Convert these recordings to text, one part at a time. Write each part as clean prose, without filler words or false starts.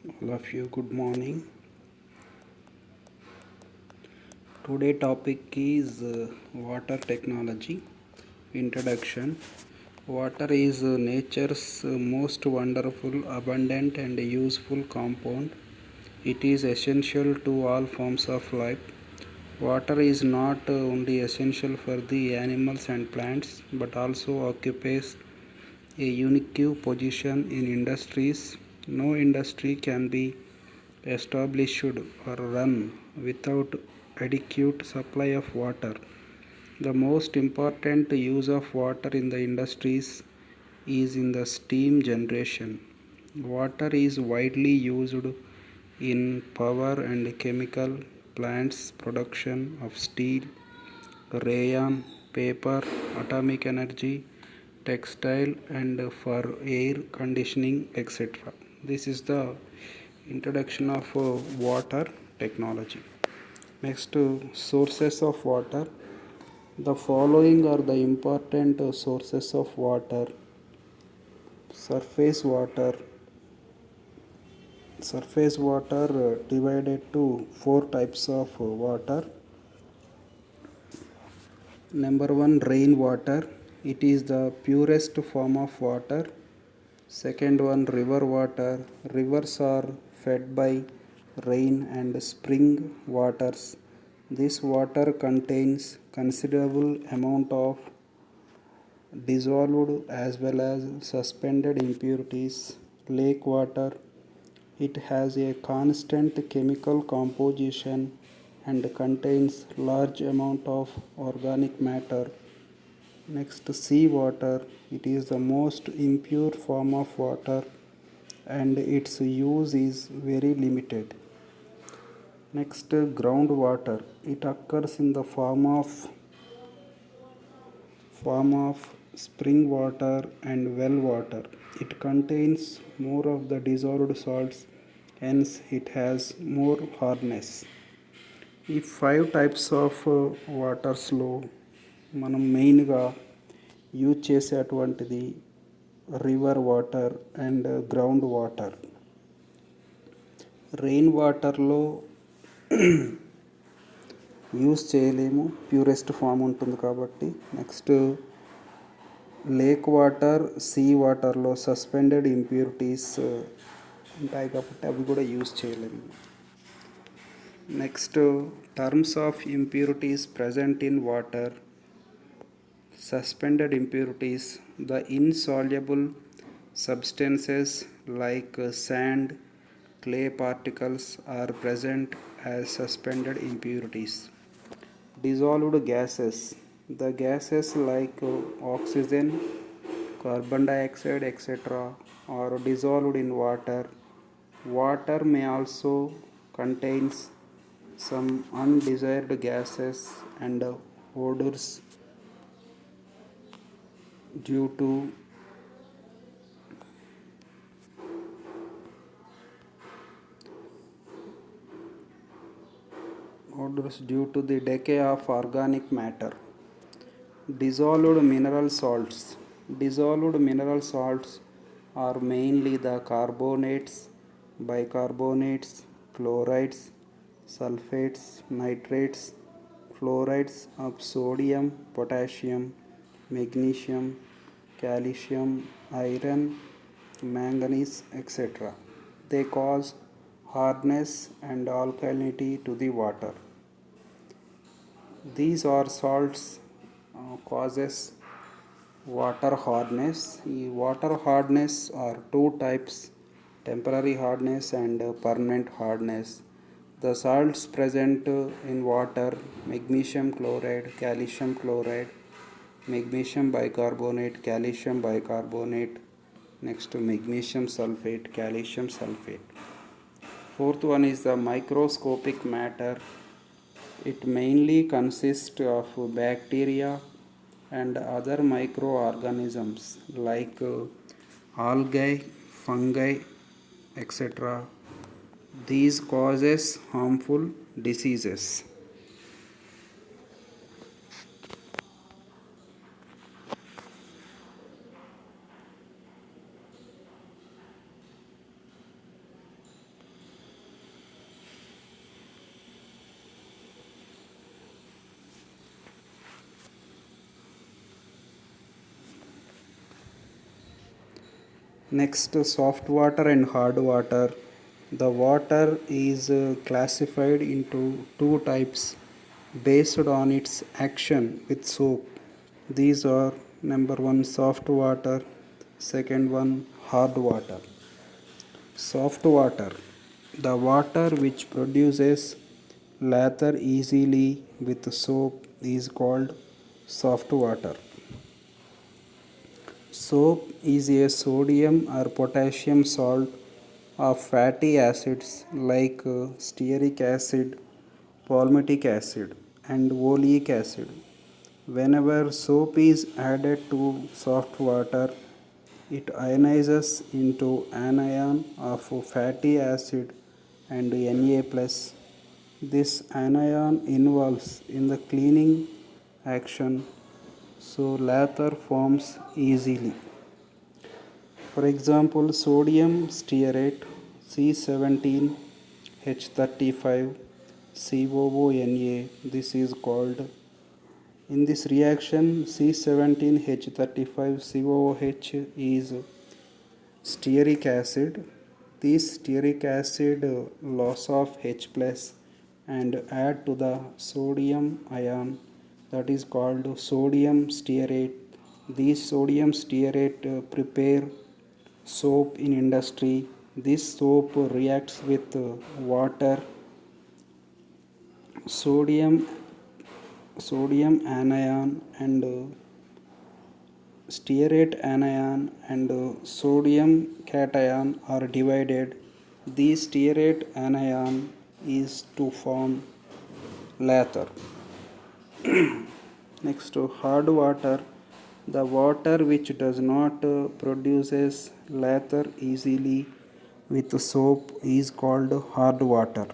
All of you, good morning. Today topic is water technology. Introduction. Water is nature's most wonderful, abundant and useful compound. It is essential to all forms of life. Water is not only essential for the animals and plants but also occupies a unique position in industries. No industry can be established or run without adequate supply of water. The most important use of water in the industries is in the steam generation. Water is widely used in power and chemical plants production of steel, rayon, paper, atomic energy, textile and for air conditioning etc. This is the introduction of water technology. Next, sources of water. The following are the important sources of water. Surface water. Surface water divided to four types of water. Number one, rainwater. It is the purest form of water. Second one, river water. Rivers are fed by rain and spring waters. This water contains considerable amount of dissolved as well as suspended impurities. Lake water. It has a constant chemical composition and contains large amount of organic matter. Next, sea water. It is the most impure form of water and its use is very limited. Next, groundwater. It occurs in the form of spring water and well water. It contains more of the dissolved salts, hence it has more hardness. ఈ five types of వాటర్స్లో మనం మెయిన్గా use చేసేటువంటిది river water and ground water. Rain వాటర్లో use చేయలేము, purest form ఉంటుంది కాబట్టి. Next, lake water, sea వాటర్లో సస్పెండెడ్ ఇంప్యూరిటీస్ ఉంటాయి కాబట్టి అవి కూడా యూజ్ చేయలేము. Next, terms of impurities present in water. Suspended impurities, the insoluble substances like sand, clay particles are present as suspended impurities. Dissolved gases, the gases like oxygen, carbon dioxide etc. are dissolved in water. Water may also contains some undesired gases and odors due to the decay of organic matter. Dissolved mineral salts. Dissolved mineral salts are mainly the carbonates, bicarbonates, chlorides, sulfates, nitrates, fluorides of sodium, potassium, magnesium, calcium, iron, manganese, etc. They cause hardness and alkalinity to the water. These are salts causes water hardness. Water hardness are two types: temporary hardness and permanent hardness. The salts present in water: magnesium chloride, calcium chloride, magnesium bicarbonate, calcium bicarbonate. Next, magnesium sulfate, calcium sulfate. Fourth one is the microscopic matter. It mainly consists of bacteria and other microorganisms like algae, fungi, etc. These causes harmful diseases. Next, soft water and hard water. The water is classified into two types based on its action with soap. These are number one soft water, second one hard water. Soft water, the water which produces lather easily with soap, is called soft water. Soap is a sodium or potassium salt of fatty acids like stearic acid, palmitic acid, and oleic acid. Whenever soap is added to soft water, it ionizes into anion of fatty acid and Na+. This anion involves in the cleaning action, so lather forms easily. For example, sodium stearate C17H35 COONA. This is called, in this reaction, C17H35 COOH is stearic acid. This stearic acid loss of H plus and add to the sodium ion, that is called sodium stearate. These sodium stearate prepare soap in industry. This soap reacts with water, sodium anion, and stearate anion and sodium cation are divided. This stearate anion is to form lather. Next, hard water. The water which does not produces lather easily with soap is called hard water.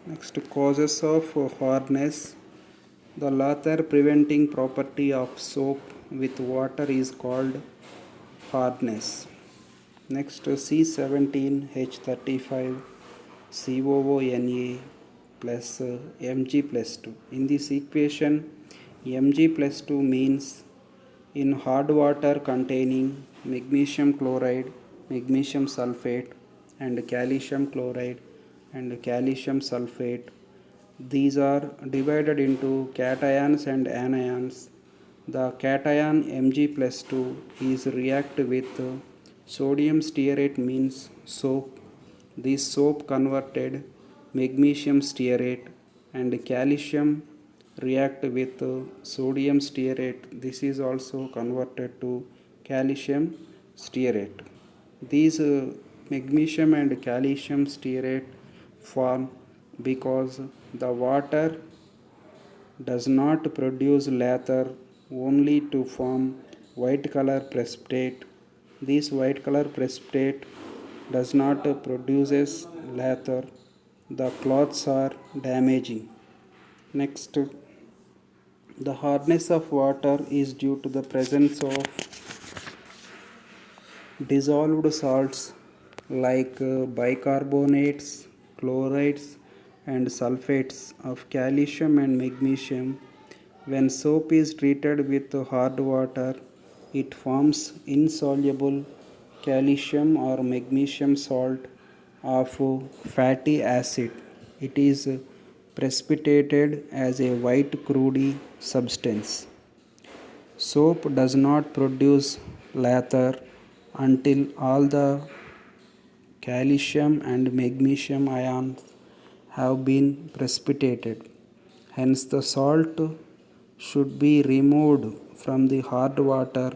Next, causes of hardness. The lather preventing property of soap with water is called hardness. Next, C17H35 COONA plus Mg plus 2. In this equation, Mg plus 2 means in hard water containing magnesium chloride, magnesium sulfate, and calcium chloride and calcium sulfate. These are divided into cations and anions. The cation Mg plus 2 is react with sodium stearate means soap. This soap converted magnesium stearate and calcium react with sodium stearate. This is also converted to calcium stearate. These magnesium and calcium stearate form because the water does not produce lather, only to form white color precipitate. This white color precipitate does not produces lather. The cloths are damaging. Next, the hardness of water is due to the presence of dissolved salts like bicarbonates, chlorides, and sulfates of calcium and magnesium. When soap is treated with hard water, it forms insoluble calcium or magnesium salt of fatty acid. It is precipitated as a white crude substance. Soap does not produce lather until all the calcium and magnesium ions have been precipitated. Hence, the salt should be removed from the hard water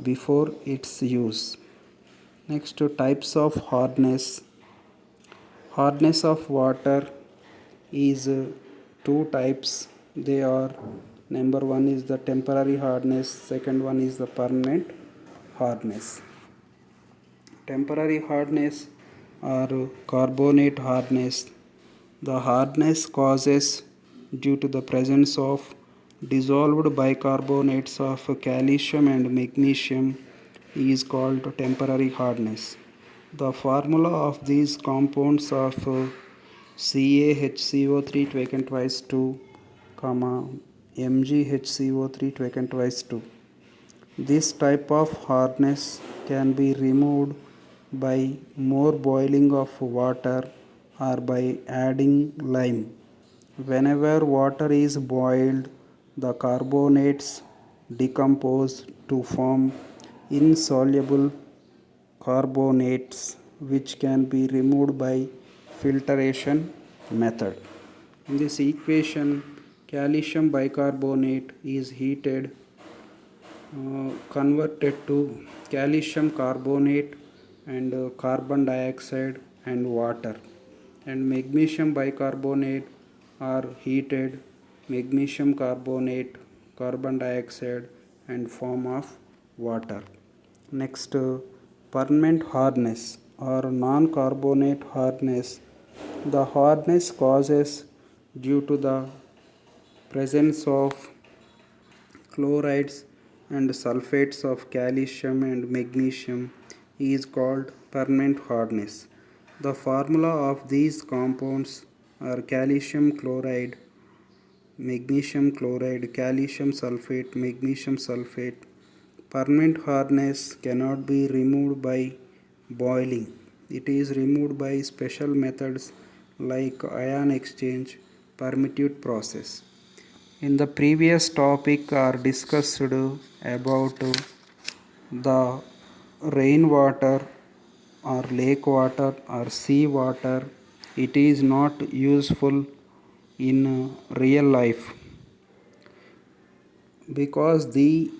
before its use. Next, types of hardness. Hardness of water is two types. They are, number one is the temporary hardness, second one is the permanent hardness. Temporary hardness or carbonate hardness. The hardness causes due to the presence of dissolved bicarbonates of calcium and magnesium is called temporary hardness. The formula of these compounds of CaHCO3 taken twice 2, comma MgHCO3 taken twice 2. This type of hardness can be removed by more boiling of water or by adding lime. Whenever water is boiled, the carbonates decompose to form insoluble carbonates which can be removed by filtration method. In this equation, calcium bicarbonate is heated, converted to calcium carbonate and carbon dioxide and water, and magnesium bicarbonate are heated magnesium carbonate, carbon dioxide and form of water. Next, permanent hardness or non-carbonate hardness. The hardness causes due to the presence of chlorides and sulfates of calcium and magnesium is called permanent hardness. The formula of these compounds are calcium chloride, magnesium chloride, calcium sulfate, magnesium sulfate. Permanent hardness cannot be removed by boiling. It is removed by special methods like ion exchange, permitute process. In the previous topic are discussed about the rainwater or lake water or sea water. It is not useful in real life because the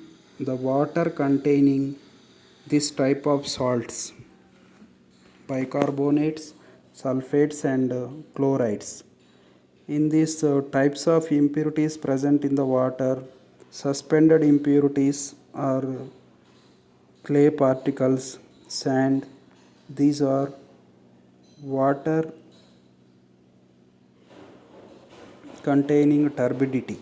water containing this type of salts, bicarbonates, sulfates and chlorides. In these types of impurities present in the water, suspended impurities are clay particles, sand. These are water containing turbidity.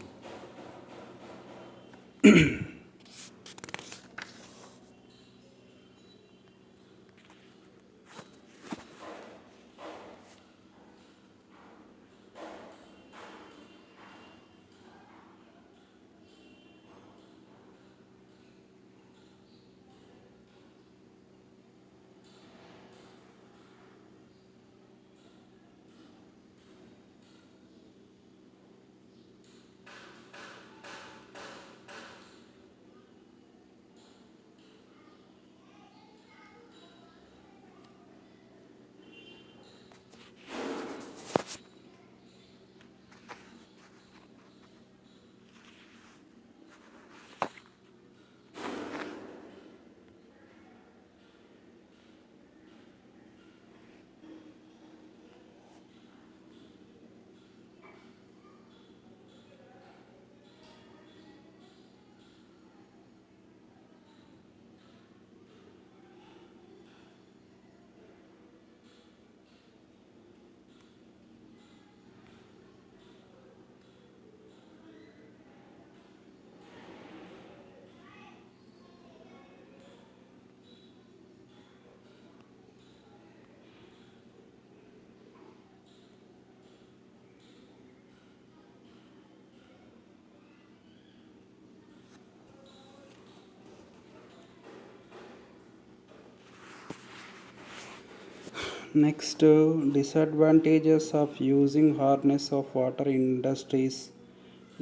Next, disadvantages of using hardness of water in industries,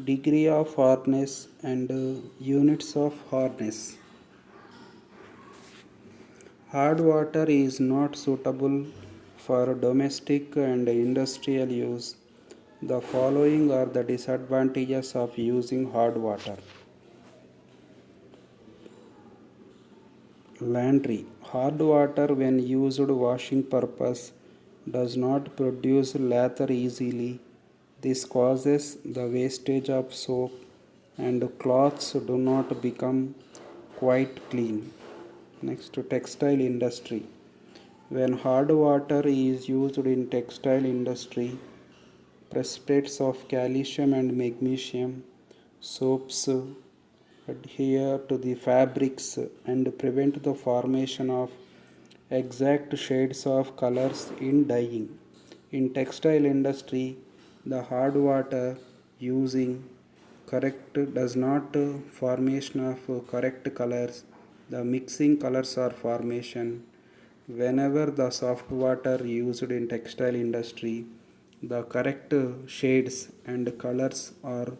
degree of hardness and units of hardness. Hard water is not suitable for domestic and industrial use. The following are the disadvantages of using hard water. Laundry. Hard water when used washing purpose does not produce lather easily. This causes the wastage of soap and cloths do not become quite clean. Next, to textile industry. When hard water is used in textile industry, precipitates of calcium and magnesium, soaps adhere to the fabrics and prevent the formation of exact shades of colors in dyeing. In textile industry, the hard water using correct does not formation of correct colors. The mixing colors are formation. Whenever the soft water used in textile industry, the correct shades and colors are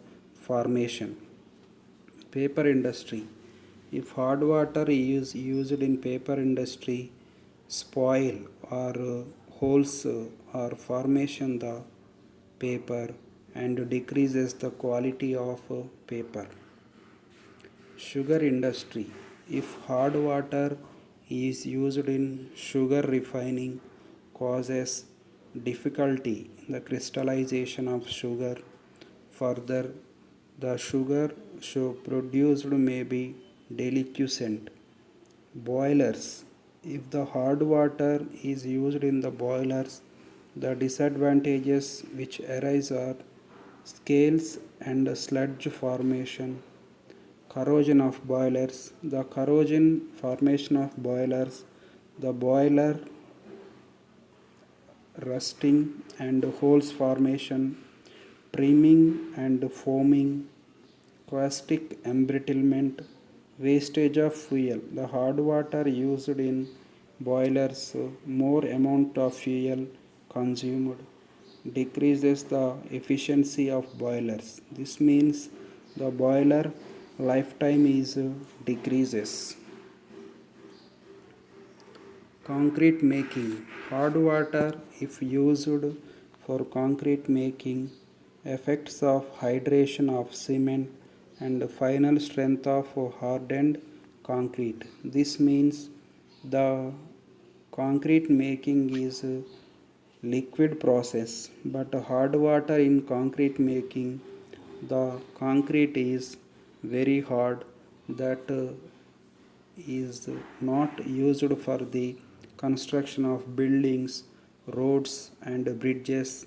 formation. Paper industry. If hard water is used in paper industry, spoil or holes or formation the paper and decreases the quality of paper. Sugar industry. If hard water is used in sugar refining, causes difficulty in the crystallization of sugar. Further, the sugar so produced may be deliquescent. Boilers. If the hard water is used in the boilers, the disadvantages which arise are scales and sludge formation. Corrosion of boilers. The corrosion formation of boilers, the boiler rusting and holes formation, trimming and foaming, caustic embrittlement, wastage of fuel. The hard water used in boilers, more amount of fuel consumed, decreases the efficiency of boilers. This means the boiler lifetime is decreases. Concrete making. Hard water, if used for concrete making, effects of hydration of cement and final strength of hardened concrete. This means the concrete making is a liquid process, but hard water in concrete making, the concrete is very hard, that is not used for the construction of buildings, roads and bridges,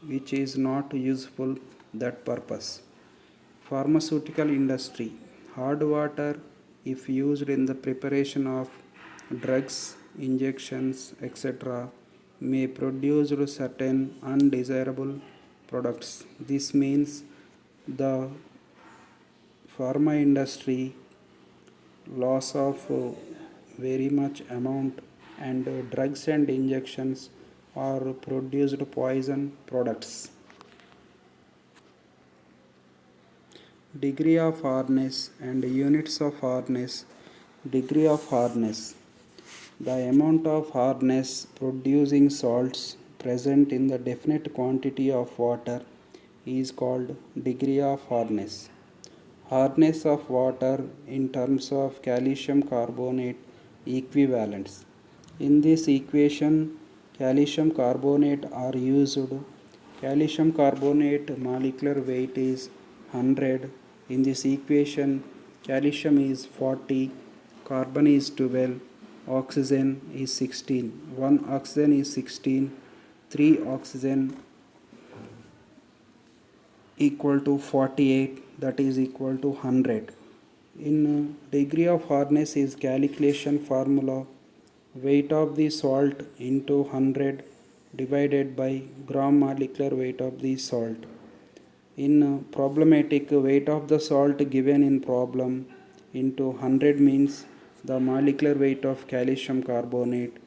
which is not useful that purpose. Pharmaceutical industry. Hard water, if used in the preparation of drugs, injections, etc., may produce certain undesirable products. This means the pharma industry loss of very much amount, and drugs and injections are produced poison products. Degree of hardness and units of hardness. Degree of hardness. The amount of hardness producing salts present in the definite quantity of water is called degree of hardness. Hardness of water in terms of calcium carbonate equivalents. In this equation, calcium carbonate are used. Calcium carbonate molecular weight is 100. In this equation, calcium is 40, carbon is 12, oxygen is 16. 1 oxygen is 16, 3 oxygen equal to 48, that is equal to 100. In degree of hardness is calculation formula, weight of the salt into 100 divided by gram molecular weight of the salt. In problematic, weight of the salt given in problem into 100 means the molecular weight of calcium carbonate.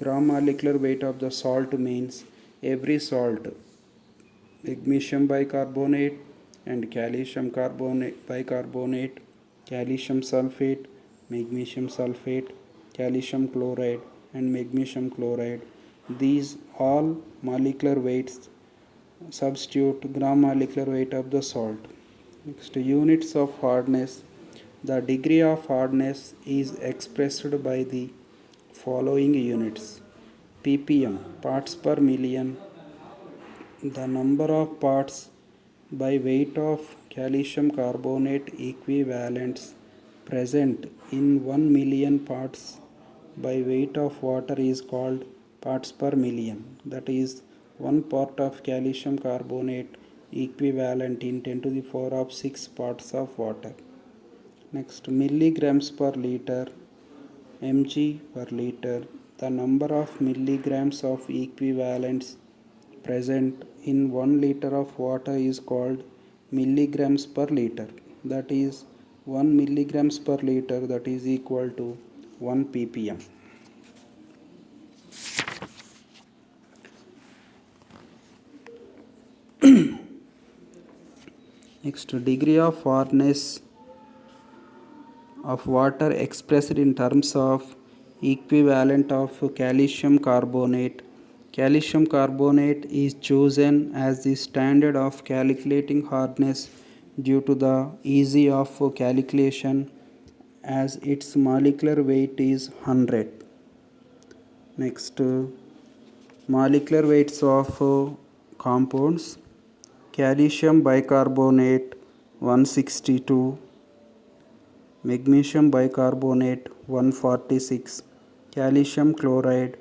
Gram molecular weight of the salt means every salt, magnesium bicarbonate and calcium carbonate bicarbonate, calcium sulfate, magnesium sulfate, calcium chloride and magnesium chloride. These all molecular weights substitute gram molecular weight of the salt. Next, units of hardness. The degree of hardness is expressed by the following units: ppm, parts per million, the number of parts by weight of calcium carbonate equivalents present in 1 million parts by weight of water is called parts per million. That is, 1 part of calcium carbonate equivalent in 10 to the power of 6 parts of water. Next, milligrams per liter, mg per liter. The number of milligrams of equivalents present in 1 liter of water is called milligrams per liter, that is 1 milligrams per liter, that is equal to 1 ppm. Next, degree of hardness of water expressed in terms of equivalent of calcium carbonate. Calcium carbonate is chosen as the standard of calculating hardness due to the ease of calculation as its molecular weight is 100. Next, molecular weights of compounds. Calcium bicarbonate 162, magnesium bicarbonate 146, calcium chloride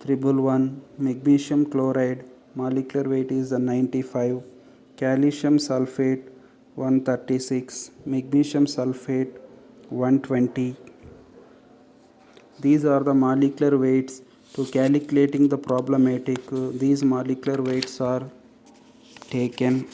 111, magnesium chloride molecular weight is 95, calcium sulfate 136, magnesium sulfate 120. These are the molecular weights to calculating the problematic. These molecular weights are taken.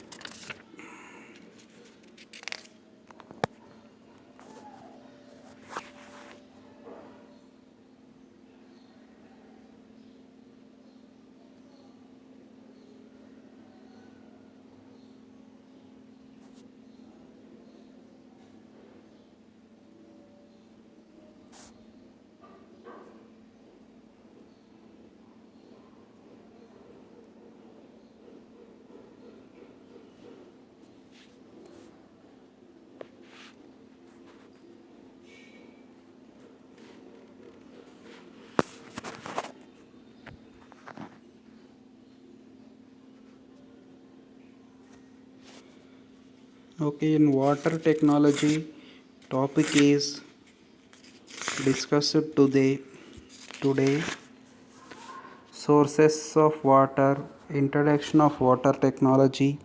Okay, in water technology, topic is discussed today sources of water, introduction of water technology,